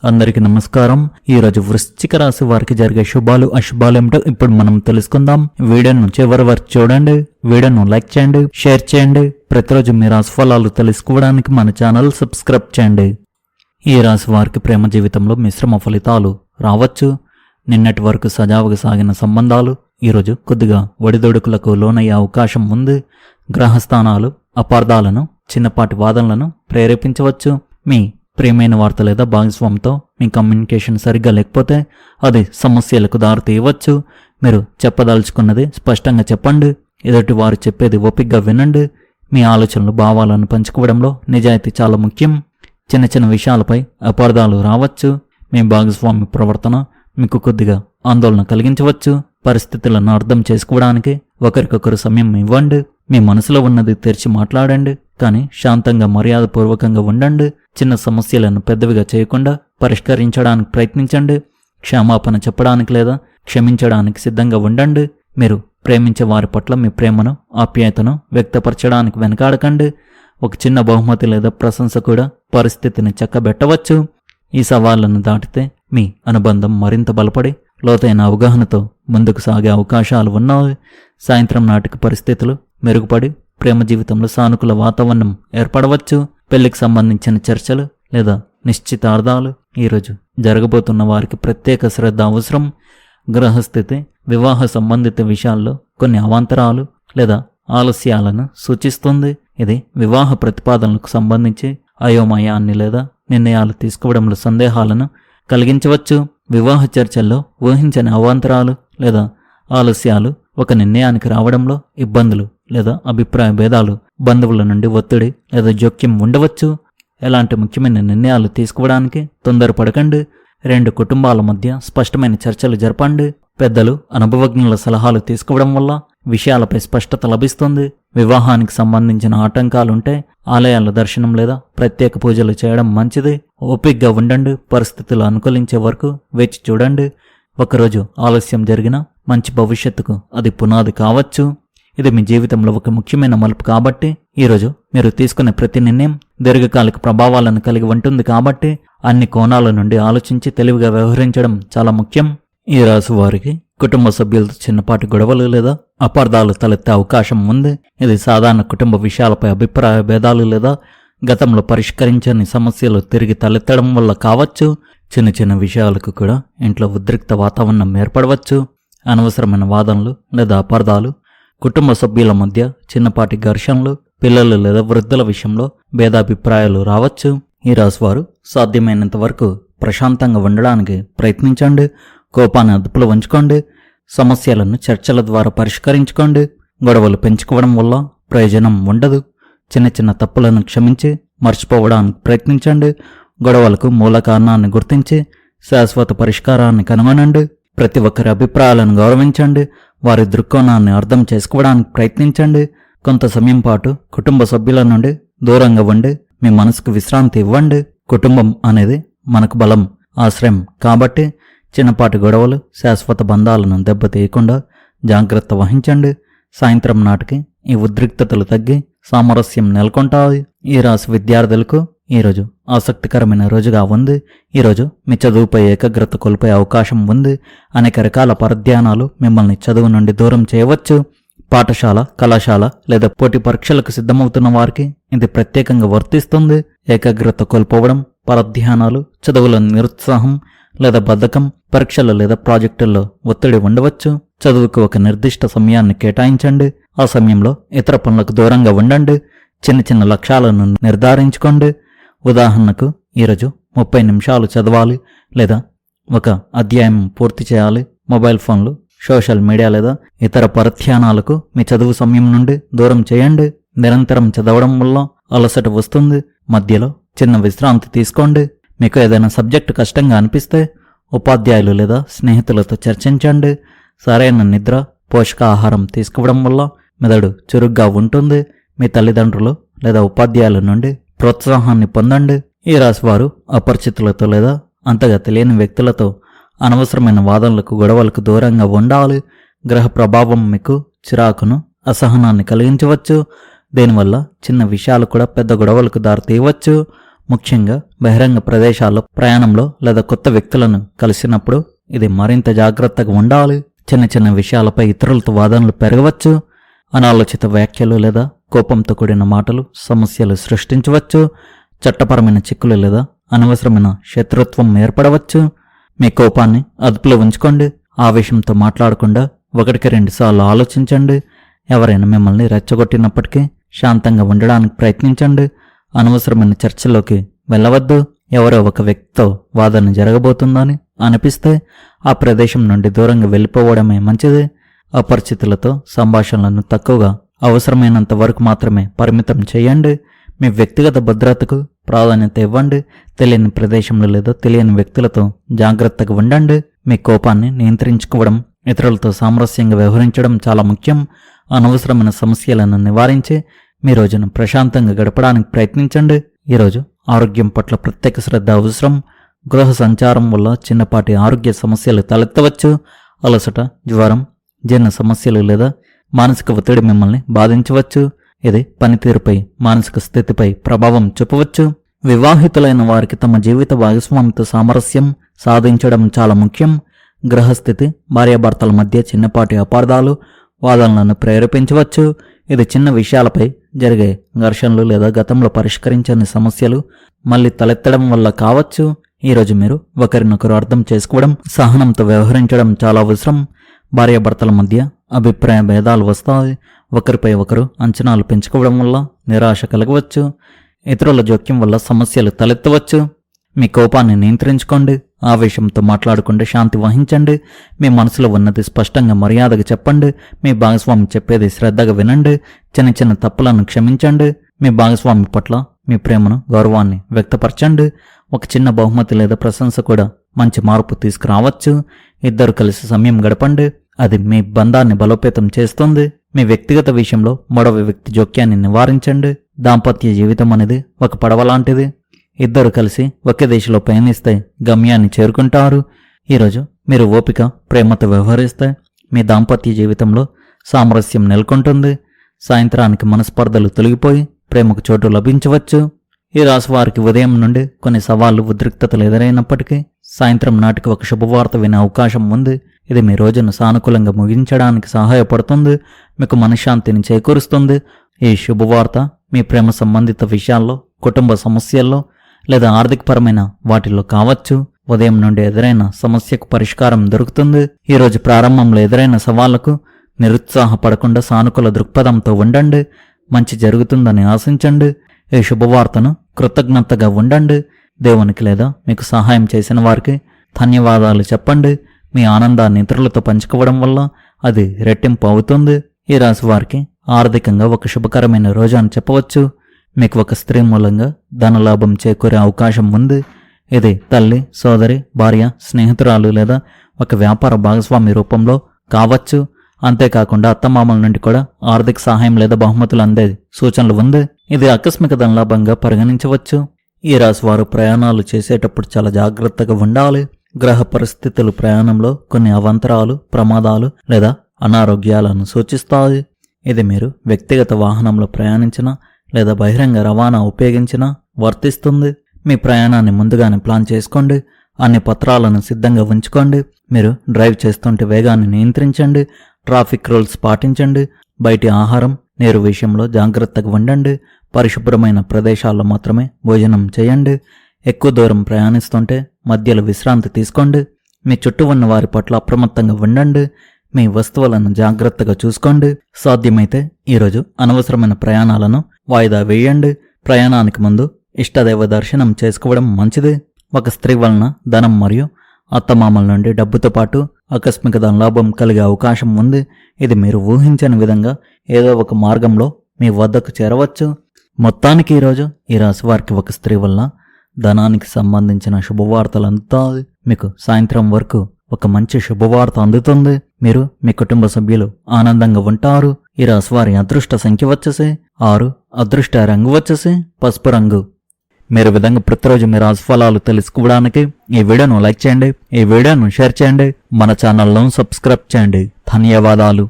అందరికీ నమస్కారం. ఈ రోజు వృశ్చిక రాశి వారికి జరిగే శుభాలు అశుభాలు ఏమిటో ఇప్పుడు మనం తెలుసుకుందాం. వీడియోను చివరి వరకు చూడండి. వీడియోను లైక్ చేయండి, షేర్ చేయండి. ప్రతిరోజు మీ రాశి ఫలాలు తెలుసుకోవడానికి మన ఛానల్ సబ్స్క్రైబ్ చేయండి. ఈ రాశి వారికి ప్రేమ జీవితంలో మిశ్రమ ఫలితాలు రావచ్చు. నిన్నటి వరకు సజావుగా సాగిన సంబంధాలు ఈరోజు కొద్దిగా ఒడిదొడుకులకు లోనయ్యే అవకాశం ఉంది. గ్రహస్థానాలు అపార్థాలను, చిన్నపాటి వాదనలను ప్రేరేపించవచ్చు. మీ ప్రియమైన వార్త లేదా భాగస్వామితో మీ కమ్యూనికేషన్ సరిగ్గా లేకపోతే అది సమస్యలకు దారితీయవచ్చు. మీరు చెప్పదలుచుకున్నది స్పష్టంగా చెప్పండి. ఎదుటి వారు చెప్పేది ఓపికగా వినండి. మీ ఆలోచనలు, భావాలను పంచుకోవడంలో నిజాయితీ చాలా ముఖ్యం. చిన్న చిన్న విషయాలపై అపార్థాలు రావచ్చు. మీ భాగస్వామి ప్రవర్తన మీకు కొద్దిగా ఆందోళన కలిగించవచ్చు. పరిస్థితులను అర్థం చేసుకోవడానికి ఒకరికొకరు సమయం ఇవ్వండి. మీ మనసులో ఉన్నది తెరిచి మాట్లాడండి, కానీ శాంతంగా మర్యాదపూర్వకంగా ఉండండి. చిన్న సమస్యలను పెద్దవిగా చేయకుండా పరిష్కరించడానికి ప్రయత్నించండి. క్షమాపణ చెప్పడానికి లేదా క్షమించడానికి సిద్ధంగా ఉండండి. మీరు ప్రేమించే వారి పట్ల మీ ప్రేమను, ఆప్యాయతను వ్యక్తపరచడానికి వెనకాడకండి. ఒక చిన్న బహుమతి లేదా ప్రశంస కూడా పరిస్థితిని చక్కబెట్టవచ్చు. ఈ సవాళ్లను దాటితే మీ అనుబంధం మరింత బలపడి లోతైన అవగాహనతో ముందుకు సాగే అవకాశాలు ఉన్నాయి. సాయంత్రం నాటికి పరిస్థితులు మెరుగుపడి ప్రేమ జీవితంలో సానుకూల వాతావరణం ఏర్పడవచ్చు. పెళ్లికి సంబంధించిన చర్చలు లేదా నిశ్చితార్థాలు ఈరోజు జరగబోతున్న వారికి ప్రత్యేక శ్రద్ధ అవసరం. గ్రహస్థితి వివాహ సంబంధిత విషయాల్లో కొన్ని అవాంతరాలు లేదా ఆలస్యాలను సూచిస్తుంది. ఇది వివాహ ప్రతిపాదనలకు సంబంధించి అయోమయాన్ని లేదా నిర్ణయాలు తీసుకోవడంలో సందేహాలను కలిగించవచ్చు. వివాహ చర్చల్లో ఊహించని అవాంతరాలు లేదా ఆలస్యాలు ఒక నిర్ణయానికి రావడంలో ఇబ్బందులు లేదా అభిప్రాయ భేదాలు, బంధువుల నుండి ఒత్తిడి లేదా జోక్యం ఉండవచ్చు. ఎలాంటి ముఖ్యమైన నిర్ణయాలు తీసుకోవడానికి తొందరపడకండి. రెండు కుటుంబాల మధ్య స్పష్టమైన చర్చలు జరపండి. పెద్దలు, అనుభవజ్ఞుల సలహాలు తీసుకోవడం వల్ల విషయాలపై స్పష్టత లభిస్తుంది. వివాహానికి సంబంధించిన ఆటంకాలుంటే ఆలయాల దర్శనం లేదా ప్రత్యేక పూజలు చేయడం మంచిది. ఓపికగా ఉండండి. పరిస్థితులు అనుకూలించే వరకు వేచి చూడండి. ఒకరోజు ఆలస్యం జరిగినా మంచి భవిష్యత్తుకు అది పునాది కావచ్చు. ఇది మీ జీవితంలో ఒక ముఖ్యమైన మలుపు కాబట్టి ఈరోజు మీరు తీసుకునే ప్రతి నిర్ణయం దీర్ఘకాలిక ప్రభావాలను కలిగి ఉంటుంది. కాబట్టి అన్ని కోణాల నుండి ఆలోచించి తెలివిగా వ్యవహరించడం చాలా ముఖ్యం. ఈ రాశి వారికి కుటుంబ సభ్యులతో చిన్నపాటి గొడవలు లేదా అపార్థాలు తలెత్తే అవకాశం ఉంది. ఇది సాధారణ కుటుంబ విషయాలపై అభిప్రాయ భేదాలు లేదా గతంలో పరిష్కరించని సమస్యలు తిరిగి తలెత్తడం వల్ల కావచ్చు. చిన్న చిన్న విషయాలకు కూడా ఇంట్లో ఉద్రిక్త వాతావరణం ఏర్పడవచ్చు. అనవసరమైన వాదనలు లేదా అపార్థాలు, కుటుంబ సభ్యుల మధ్య చిన్నపాటి ఘర్షణలు, పిల్లలు లేదా వృద్ధుల విషయంలో భేదాభిప్రాయాలు రావచ్చు. ఈ రాశివారు సాధ్యమైనంత వరకు ప్రశాంతంగా ఉండడానికి ప్రయత్నించండి. కోపాన్ని అదుపులో ఉంచుకోండి. సమస్యలను చర్చల ద్వారా పరిష్కరించుకోండి. గొడవలు పెంచుకోవడం వల్ల ప్రయోజనం ఉండదు. చిన్న చిన్న తప్పులను క్షమించి మర్చిపోవడానికి ప్రయత్నించండి. గొడవలకు మూల కారణాన్ని గుర్తించి శాశ్వత పరిష్కారాన్ని కనుగొనండి. ప్రతి ఒక్కరి అభిప్రాయాలను గౌరవించండి. వారి దృక్కోణాన్ని అర్థం చేసుకోవడానికి ప్రయత్నించండి. కొంత సమయం పాటు కుటుంబ సభ్యుల నుండి దూరంగా ఉండి మీ మనసుకు విశ్రాంతి ఇవ్వండి. కుటుంబం అనేది మనకు బలం, ఆశ్రయం. కాబట్టి చిన్నపాటి గొడవలు శాశ్వత బంధాలను దెబ్బతీయకుండా జాగ్రత్త వహించండి. సాయంత్రం నాటికి ఈ ఉద్రిక్తతలు తగ్గి సామరస్యం నెలకొంటాయి. ఈ రాశి విద్యార్థులకు ఈరోజు ఆసక్తికరమైన రోజుగా ఉంది. ఈరోజు మీ చదువుపై ఏకాగ్రత కోల్పోయే అవకాశం ఉంది. అనేక రకాల పరధ్యానాలు మిమ్మల్ని చదువు నుండి దూరం చేయవచ్చు. పాఠశాల, కళాశాల లేదా పోటీ పరీక్షలకు సిద్ధమవుతున్న వారికి ఇది ప్రత్యేకంగా వర్తిస్తుంది. ఏకాగ్రత కోల్పోవడం, పరధ్యానాలు, చదువుల నిరుత్సాహం లేదా బద్ధకం, పరీక్షలు లేదా ప్రాజెక్టుల్లో ఒత్తిడి ఉండవచ్చు. చదువుకు ఒక నిర్దిష్ట సమయాన్ని కేటాయించండి. ఆ సమయంలో ఇతర పనులకు దూరంగా ఉండండి. చిన్న చిన్న లక్ష్యాలను నిర్ధారించుకోండి. ఉదాహరణకు ఈరోజు 30 నిమిషాలు చదవాలి లేదా ఒక అధ్యాయం పూర్తి చేయాలి. మొబైల్ ఫోన్లు, సోషల్ మీడియా లేదా ఇతర పరధ్యానాలకు మీ చదువు సమయం నుండి దూరం చేయండి. నిరంతరం చదవడం వల్ల అలసట వస్తుంది. మధ్యలో చిన్న విశ్రాంతి తీసుకోండి. మీకు ఏదైనా సబ్జెక్టు కష్టంగా అనిపిస్తే ఉపాధ్యాయులు లేదా స్నేహితులతో చర్చించండి. సరైన నిద్ర, పోషకాహారం తీసుకోవడం వల్ల మెదడు చురుగ్గా ఉంటుంది. మీ తల్లిదండ్రులు లేదా ఉపాధ్యాయుల నుండి ప్రోత్సాహాన్ని పొందండి. ఈ రాశివారు అపరిచితులతో లేదా అంతగా తెలియని వ్యక్తులతో అనవసరమైన వాదనలకు, గొడవలకు దూరంగా ఉండాలి. గ్రహ ప్రభావం మీకు చిరాకును, అసహనాన్ని కలిగించవచ్చు. దీనివల్ల చిన్న విషయాలు కూడా పెద్ద గొడవలకు దారితీయవచ్చు. ముఖ్యంగా బహిరంగ ప్రదేశాల్లో ప్రయాణంలో లేదా కొత్త వ్యక్తులను కలిసినప్పుడు ఇది మరింత జాగ్రత్తగా ఉండాలి. చిన్న చిన్న విషయాలపై ఇతరులతో వాదనలు పెరగవచ్చు. అనాలోచిత వ్యాఖ్యలు లేదా కోపంతో కూడిన మాటలు సమస్యలు సృష్టించవచ్చు. చట్టపరమైన చిక్కులు లేదా అనవసరమైన శత్రుత్వం ఏర్పడవచ్చు. మీ కోపాన్ని అదుపులో ఉంచుకోండి. ఆవేశంతో మాట్లాడకుండా 1-2 సార్లు ఆలోచించండి. ఎవరైనా మిమ్మల్ని రెచ్చగొట్టినప్పటికీ శాంతంగా ఉండడానికి ప్రయత్నించండి. అనవసరమైన చర్చలోకి వెళ్ళవద్దు. ఎవరో ఒక వ్యక్తితో వాదన జరగబోతుందని అనిపిస్తే ఆ ప్రదేశం నుండి దూరంగా వెళ్ళిపోవడమే మంచిది. అపరిచితులతో సంభాషణలను తక్కువగా అవసరమైనంత వరకు మాత్రమే పరిమితం చేయండి. మీ వ్యక్తిగత భద్రతకు ప్రాధాన్యత ఇవ్వండి. తెలియని ప్రదేశంలో లేదా తెలియని వ్యక్తులతో జాగ్రత్తగా ఉండండి. మీ కోపాన్ని నియంత్రించుకోవడం, ఇతరులతో సామరస్యంగా వ్యవహరించడం చాలా ముఖ్యం. అనవసరమైన సమస్యలను నివారించి మీ రోజును ప్రశాంతంగా గడపడానికి ప్రయత్నించండి. ఈరోజు ఆరోగ్యం పట్ల ప్రత్యేక శ్రద్ధ అవసరం. గృహ సంచారం వల్ల చిన్నపాటి ఆరోగ్య సమస్యలు తలెత్తవచ్చు. అలసట, జ్వరం, జీర్ణ సమస్యలు లేదా మానసిక ఒత్తిడి మిమ్మల్ని బాధించవచ్చు. ఇది పనితీరుపై, మానసిక స్థితిపై ప్రభావం చూపవచ్చు. వివాహితులైన వారికి తమ జీవిత భాగస్వామితో సామరస్యం సాధించడం చాలా ముఖ్యం. గ్రహస్థితి భార్యాభర్తల మధ్య చిన్నపాటి అపార్థాలు, వాదనలను ప్రేరేపించవచ్చు. ఇది చిన్న విషయాలపై జరిగే ఘర్షణలు లేదా గతంలో పరిష్కరించని సమస్యలు మళ్లీ తలెత్తడం వల్ల కావచ్చు. ఈరోజు మీరు ఒకరినొకరు అర్థం చేసుకోవడం, సహనంతో వ్యవహరించడం చాలా అవసరం. భార్యాభర్తల మధ్య అభిప్రాయ భేదాలు వస్తాయి. ఒకరిపై ఒకరు అంచనాలు పెంచుకోవడం వల్ల నిరాశ కలగవచ్చు. ఇతరుల జోక్యం వల్ల సమస్యలు తలెత్తవచ్చు. మీ కోపాన్ని నియంత్రించుకోండి. ఆవేశంతో మాట్లాడకుండా శాంతి వహించండి. మీ మనసులో ఉన్నది స్పష్టంగా మర్యాదగా చెప్పండి. మీ భాగస్వామి చెప్పేది శ్రద్ధగా వినండి. చిన్న చిన్న తప్పులను క్షమించండి. మీ భాగస్వామి పట్ల మీ ప్రేమను, గౌరవాన్ని వ్యక్తపరచండి. ఒక చిన్న బహుమతి లేదా ప్రశంస కూడా మంచి మార్పు తీసుకురావచ్చు. ఇద్దరు కలిసి సమయం గడపండి. అది మీ బంధాన్ని బలోపేతం చేస్తుంది. మీ వ్యక్తిగత విషయంలో మూడవ వ్యక్తి జోక్యాన్ని నివారించండి. దాంపత్య జీవితం అనేది ఒక పడవ లాంటిది. ఇద్దరు కలిసి ఒకే దిశలో పయనిస్తే గమ్యాన్ని చేరుకుంటారు. ఈరోజు మీరు ఓపిక, ప్రేమతో వ్యవహరిస్తే మీ దాంపత్య జీవితంలో సామరస్యం నెలకొంటుంది. సాయంత్రానికి మనస్పర్ధలు తొలగిపోయి ప్రేమకు చోటు లభించవచ్చు. ఈ రాశి వారికి ఉదయం నుండి కొన్ని సవాళ్లు, ఉద్రిక్తతలు ఎదురైనప్పటికీ సాయంత్రం నాటికి ఒక శుభవార్త వినే అవకాశం ఉంది. ఇది మీ రోజును సానుకూలంగా ముగించడానికి సహాయపడుతుంది. మీకు మనశ్శాంతిని చేకూరుస్తుంది. ఈ శుభవార్త మీ ప్రేమ సంబంధిత విషయాల్లో, కుటుంబ సమస్యల్లో లేదా ఆర్థికపరమైన వాటిల్లో కావచ్చు. ఉదయం నుండి ఎదురైన సమస్యకు పరిష్కారం దొరుకుతుంది. ఈరోజు ప్రారంభంలో ఎదురైన సవాళ్లకు నిరుత్సాహపడకుండా సానుకూల దృక్పథంతో ఉండండి. మంచి జరుగుతుందని ఆశించండి. ఈ శుభవార్తను కృతజ్ఞతగా ఉండండి. దేవునికి లేదా మీకు సహాయం చేసిన వారికి ధన్యవాదాలు చెప్పండి. మీ ఆనందాన్ని ఇతరులతో పంచుకోవడం వల్ల అది రెట్టింపు అవుతుంది. ఈ రాశి వారికి ఆర్థికంగా ఒక శుభకరమైన రోజు అని చెప్పవచ్చు. మీకు ఒక స్త్రీ మూలంగా ధనలాభం చేకూరే అవకాశం ఉంది. ఇది తల్లి, సోదరి, భార్య, స్నేహితురాలు లేదా ఒక వ్యాపార భాగస్వామి రూపంలో కావచ్చు. అంతేకాకుండా అత్తమామల నుండి కూడా ఆర్థిక సహాయం లేదా బహుమతులు అందే సూచనలు ఉంది. ఇది ఆకస్మిక ధనలాభంగా పరిగణించవచ్చు. ఈ రాశి వారు ప్రయాణాలు చేసేటప్పుడు చాలా జాగ్రత్తగా ఉండాలి. గ్రహ పరిస్థితులు ప్రయాణంలో కొన్ని అవాంతరాలు, ప్రమాదాలు లేదా అనారోగ్యాలను సూచిస్తాయి. ఇది మీరు వ్యక్తిగత వాహనంలో ప్రయాణించినా లేదా బహిరంగ రవాణా ఉపయోగించినా వర్తిస్తుంది. మీ ప్రయాణాన్ని ముందుగానే ప్లాన్ చేసుకోండి. అన్ని పత్రాలను సిద్ధంగా ఉంచుకోండి. మీరు డ్రైవ్ చేస్తుంటే వేగాన్ని నియంత్రించండి. ట్రాఫిక్ రూల్స్ పాటించండి. బయటి ఆహారం, నీరు విషయంలో జాగ్రత్తగా ఉండండి. పరిశుభ్రమైన ప్రదేశాల్లో మాత్రమే భోజనం చేయండి. ఎక్కువ దూరం ప్రయాణిస్తుంటే మధ్యలో విశ్రాంతి తీసుకోండి. మీ చుట్టూ ఉన్న వారి పట్ల అప్రమత్తంగా ఉండండి. మీ వస్తువులను జాగ్రత్తగా చూసుకోండి. సాధ్యమైతే ఈరోజు అనవసరమైన ప్రయాణాలను వాయిదా వేయండి. ప్రయాణానికి ముందు ఇష్టదైవ దర్శనం చేసుకోవడం మంచిది. ఒక స్త్రీ వలన ధనం మరియు అత్తమామల నుండి డబ్బుతో పాటు ఆకస్మిక ధనలాభం కలిగే అవకాశం ఉంది. ఇది మీరు ఊహించని విధంగా ఏదో ఒక మార్గంలో మీ వద్దకు చేరవచ్చు. మొత్తానికి ఈరోజు ఈ రాశి వారికి ఒక స్త్రీ వల్ల ధనానికి సంబంధించిన శుభవార్తలు అందుతాయి. మీకు సాయంత్రం వరకు ఒక మంచి శుభవార్త అందుతుంది. మీరు మీ కుటుంబ సభ్యులు ఆనందంగా ఉంటారు. ఈ రాశి వారి అదృష్ట సంఖ్య వచ్చేసి 6, అదృష్ట రంగు వచ్చేసి పసుపు రంగు. మీరు విధంగా ప్రతిరోజు మీ రాశి ఫలాలు తెలుసుకోవడానికి ఈ వీడియోను లైక్ చేయండి, ఈ వీడియోను షేర్ చేయండి, మన ఛానల్ను సబ్స్క్రైబ్ చేయండి. ధన్యవాదాలు.